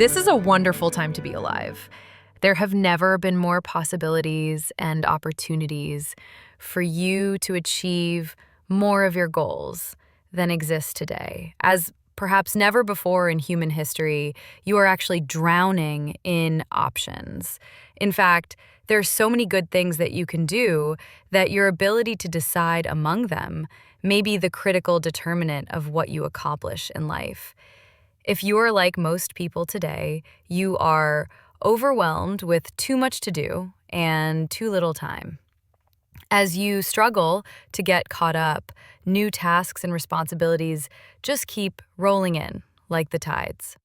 This is a wonderful time to be alive. There have never been more possibilities and opportunities for you to achieve more of your goals than exist today. As perhaps never before in human history, you are actually drowning in options. In fact, there are so many good things that you can do that your ability to decide among them may be the critical determinant of what you accomplish in life. If you are like most people today, you are overwhelmed with too much to do and too little time. As you struggle to get caught up, new tasks and responsibilities just keep rolling in like the tides.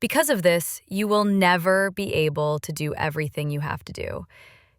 Because of this, you will never be able to do everything you have to do.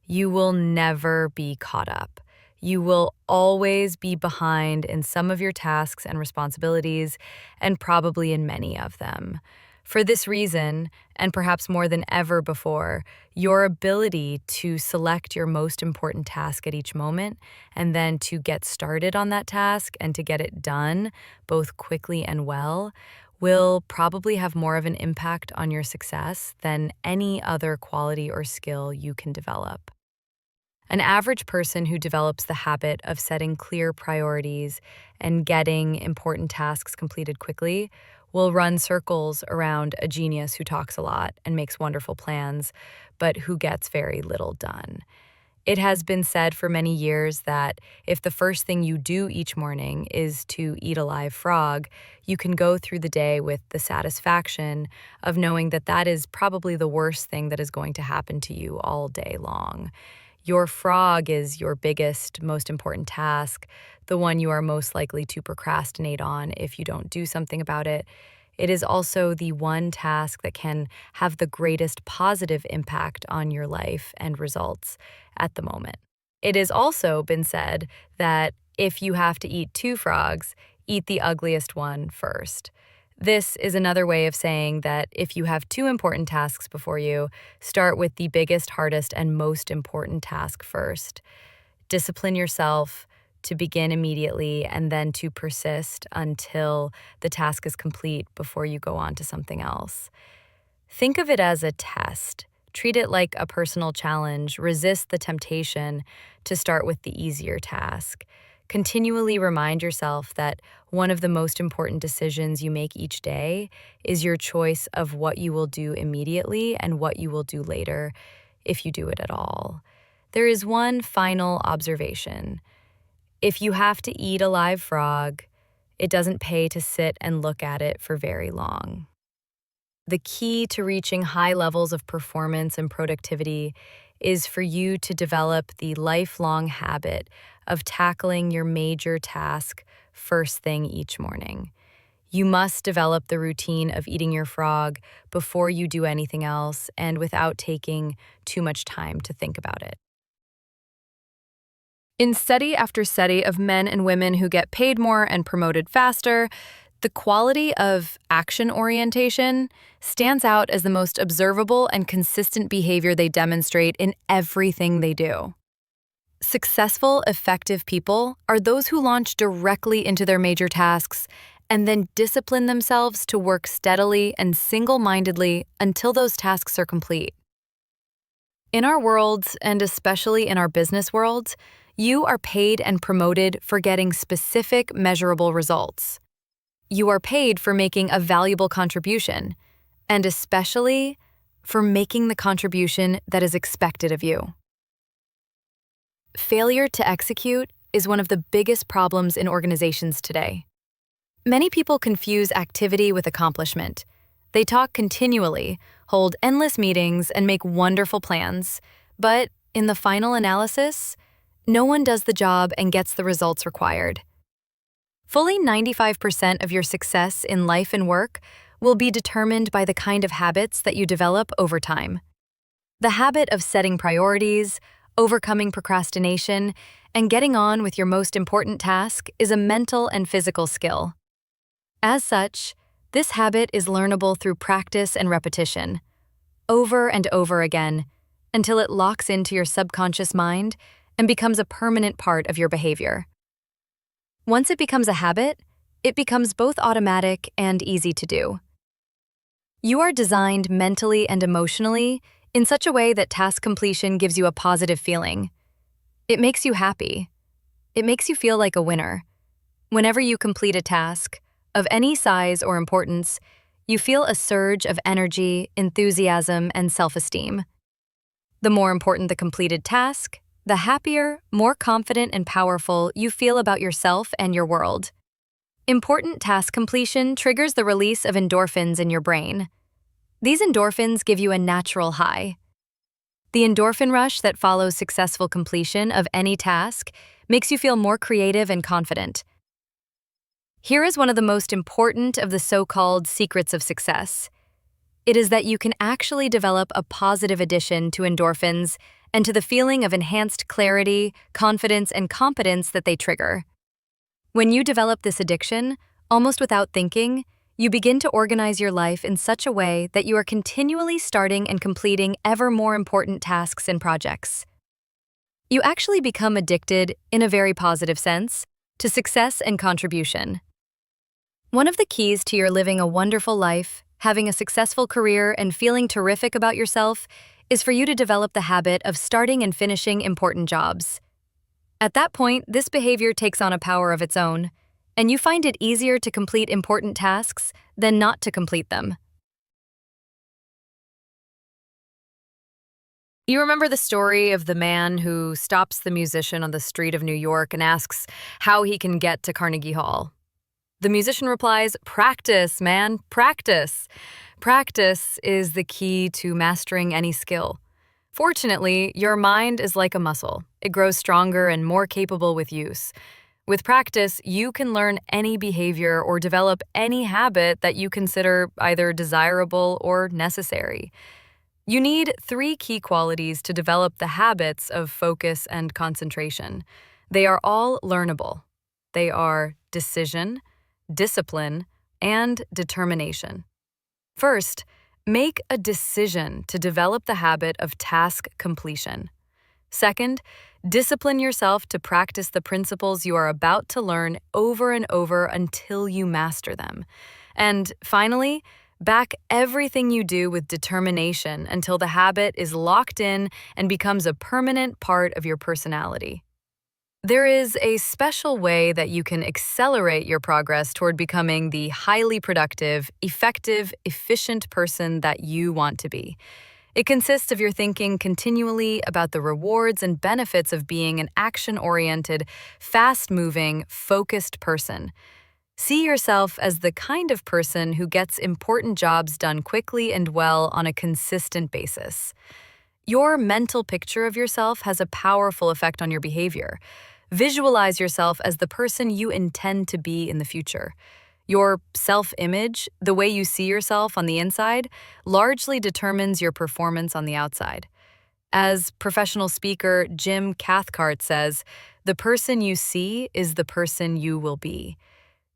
You will never be caught up. You will always be behind in some of your tasks and responsibilities, and probably in many of them. For this reason, and perhaps more than ever before, your ability to select your most important task at each moment and then to get started on that task and to get it done both quickly and well will probably have more of an impact on your success than any other quality or skill you can develop. An average person who develops the habit of setting clear priorities and getting important tasks completed quickly will run circles around a genius who talks a lot and makes wonderful plans, but who gets very little done. It has been said for many years that if the first thing you do each morning is to eat a live frog, you can go through the day with the satisfaction of knowing that that is probably the worst thing that is going to happen to you all day long. Your frog is your biggest, most important task, the one you are most likely to procrastinate on if you don't do something about it. It is also the one task that can have the greatest positive impact on your life and results at the moment. It has also been said that if you have to eat two frogs, eat the ugliest one first. This is another way of saying that if you have two important tasks before you, start with the biggest, hardest, and most important task first. Discipline yourself to begin immediately and then to persist until the task is complete before you go on to something else. Think of it as a test. Treat it like a personal challenge. Resist the temptation to start with the easier task. Continually remind yourself that one of the most important decisions you make each day is your choice of what you will do immediately and what you will do later, if you do it at all. There is one final observation. If you have to eat a live frog, it doesn't pay to sit and look at it for very long. The key to reaching high levels of performance and productivity is for you to develop the lifelong habit of tackling your major task first thing each morning. You must develop the routine of eating your frog before you do anything else and without taking too much time to think about it. In study after study of men and women who get paid more and promoted faster, the quality of action orientation stands out as the most observable and consistent behavior they demonstrate in everything they do. Successful, effective people are those who launch directly into their major tasks and then discipline themselves to work steadily and single-mindedly until those tasks are complete. In our worlds, and especially in our business worlds, you are paid and promoted for getting specific, measurable results. You are paid for making a valuable contribution, and especially for making the contribution that is expected of you. Failure to execute is one of the biggest problems in organizations today. Many people confuse activity with accomplishment. They talk continually, hold endless meetings, and make wonderful plans, but in the final analysis, no one does the job and gets the results required. Fully 95% of your success in life and work will be determined by the kind of habits that you develop over time. The habit of setting priorities, overcoming procrastination, and getting on with your most important task is a mental and physical skill. As such, this habit is learnable through practice and repetition, over and over again, until it locks into your subconscious mind and becomes a permanent part of your behavior. Once it becomes a habit, it becomes both automatic and easy to do. You are designed mentally and emotionally in such a way that task completion gives you a positive feeling. It makes you happy. It makes you feel like a winner. Whenever you complete a task, of any size or importance, you feel a surge of energy, enthusiasm, and self-esteem. The more important the completed task, the happier, more confident, and powerful you feel about yourself and your world. Important task completion triggers the release of endorphins in your brain. These endorphins give you a natural high. The endorphin rush that follows successful completion of any task makes you feel more creative and confident. Here is one of the most important of the so-called secrets of success. It is that you can actually develop a positive addition to endorphins and to the feeling of enhanced clarity, confidence, and competence that they trigger. When you develop this addiction, almost without thinking, you begin to organize your life in such a way that you are continually starting and completing ever more important tasks and projects. You actually become addicted, in a very positive sense, to success and contribution. One of the keys to your living a wonderful life, having a successful career, and feeling terrific about yourself is for you to develop the habit of starting and finishing important jobs. At that point, this behavior takes on a power of its own, and you find it easier to complete important tasks than not to complete them. You remember the story of the man who stops the musician on the street of New York and asks how he can get to Carnegie Hall. The musician replies, "Practice, man, practice." Practice is the key to mastering any skill. Fortunately, your mind is like a muscle. It grows stronger and more capable with use. With practice, you can learn any behavior or develop any habit that you consider either desirable or necessary. You need 3 key qualities to develop the habits of focus and concentration. They are all learnable. They are decision, discipline, and determination. First, make a decision to develop the habit of task completion. Second, discipline yourself to practice the principles you are about to learn over and over until you master them. And finally, back everything you do with determination until the habit is locked in and becomes a permanent part of your personality. There is a special way that you can accelerate your progress toward becoming the highly productive, effective, efficient person that you want to be. It consists of your thinking continually about the rewards and benefits of being an action-oriented, fast-moving, focused person. See yourself as the kind of person who gets important jobs done quickly and well on a consistent basis. Your mental picture of yourself has a powerful effect on your behavior. Visualize yourself as the person you intend to be in the future. Your self-image, the way you see yourself on the inside, largely determines your performance on the outside. As professional speaker Jim Cathcart says, "The person you see is the person you will be."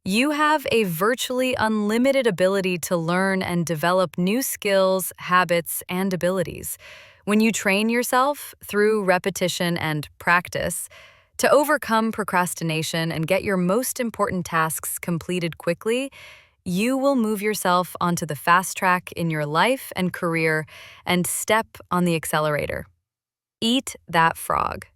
You have a virtually unlimited ability to learn and develop new skills, habits, and abilities. When you train yourself through repetition and practice to overcome procrastination and get your most important tasks completed quickly, you will move yourself onto the fast track in your life and career and step on the accelerator. Eat that frog.